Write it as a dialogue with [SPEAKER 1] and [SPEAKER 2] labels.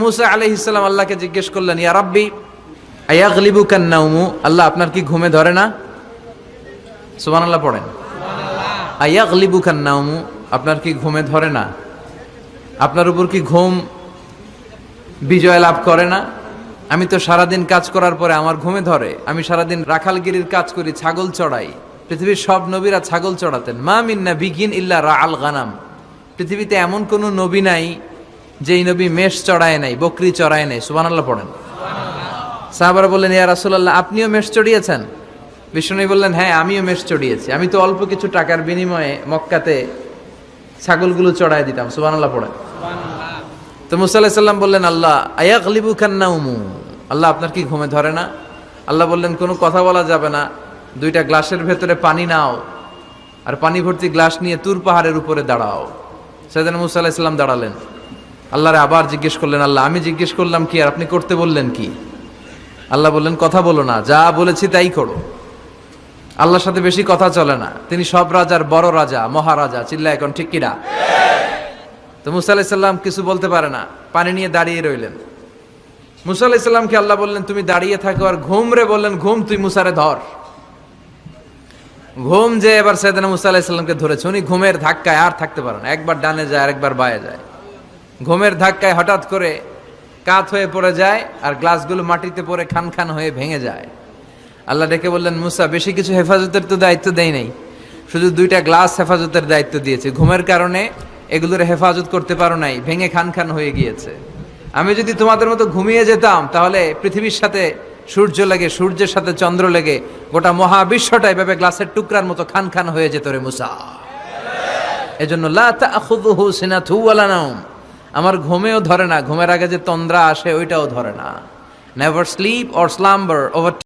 [SPEAKER 1] মুসা আলাইহিস সালাম আল্লাহকে জিজ্ঞেস করলেন, ইয়া রাব্বি আয়াগলিবুকান নাওমু, আল্লাহ আপনার কি ঘুমে ধরে না? সুবহানাল্লাহ পড়েন। আয়াগলিবুকান নাওমু, আপনার কি ঘুমে ধরে না? আপনার উপর কি ঘুম বিজয় লাভ করে না? আমি তো সারাদিন কাজ করার পরে আমার ঘুমে ধরে। আমি সারাদিন রাখালগিরির কাজ করি, ছাগল চড়াই। পৃথিবীর সব নবীরা ছাগল চড়াতেন। মা মিন নাবিয়্যিন ইল্লা রাআল গানাম, পৃথিবীতে এমন কোন নবী নাই যেই নবী মেষ চড়ায় নাই, বকরি চড়ায় নাই। সুবহানাল্লাহ পড়েন। সাহাবারা বললেন, ইয়া রাসূলুল্লাহ আপনিও মেষ চড়িয়েছেন? বিষ্ণু বললেন, হ্যাঁ আমিও মেষ চড়িয়েছি। আমি তো অল্প কিছু টাকার বিনিময়ে মক্কাতে ছাগলগুলো চড়ায় দিতাম। সুবহানাল্লাহ পড়েন। তো মুসা আলাইহিস সালাম বললেন, আল্লাহ আয়াগলিবুকান নাওমু, আল্লাহ আপনার কি ঘুমে ধরে না? আল্লাহ বললেন, কোনো কথা বলা যাবে না, দুইটা গ্লাসের ভেতরে পানি নাও আর পানি ভর্তি গ্লাস নিয়ে তুর পাহাড়ের উপরে দাঁড়াও। সেদিন মুসা আলাইহিস সালাম দাঁড়ালেন। আল্লাহরে আবার জিজ্ঞেস করলেন, আল্লাহ আমি জিজ্ঞেস করলাম কি আর আপনি করতে বললেন কি? আল্লাহ বললেন, কথা বলো না, যা বলেছি তাই করো। আল্লাহর সাথে বেশি কথা চলে না, তিনি সব রাজার বড় রাজা, মহারাজা। চিল্লা এখন ঠিক কিনা? তো মুসা আলাইহিস সালাম কিছু বলতে পারে না, পানি নিয়ে দাঁড়িয়ে রইলেন। মুসা আলাইহিস সালামকে আল্লাহ বললেন, তুমি দাঁড়িয়ে থাকো আর ঘুম রে বললেন, ঘুম তুই মুসারে ধর। ঘুম যে এবার সাইয়েদনা মুসা আলাইহিস সালামকে ধরেছে, উনি ঘুমের ধাক্কায় আর থাকতে পারে না, একবার ডানে যায় আর একবার বায়ে যায়। ঘুমের ধাক্কায় হঠাৎ করে কাত হয়ে পড়ে যায় আর গ্লাসগুলো মাটিতে পড়ে খান খান হয়ে ভেঙে যায়। আল্লাহ ডেকে বললেন, মুসা বেশি কিছু হেফাজতের তো দায়িত্ব দেই নাই, শুধু দুইটা গ্লাস হেফাজতের দায়িত্ব দিয়েছে। ঘুমের কারণে এগুলোর হেফাজত করতে পারো নাই, ভেঙে খান খান হয়ে গিয়েছে। আমি যদি তোমাদের মতো ঘুমিয়ে যেতাম তাহলে পৃথিবীর সাথে সূর্য লেগে, সূর্যের সাথে চন্দ্র লেগে গোটা মহাবিশ্বটা এভাবে গ্লাসের টুকরার মতো খান খান হয়ে যেত রে মুসা। এজন্য লা তাখুযুহু সিনাতু ওয়ালা নাওম, আমার ঘুমেও ধরে না, ঘুমের আগে যে তন্দ্রা আসে ওইটাও ধরে না। Never slip or slumber over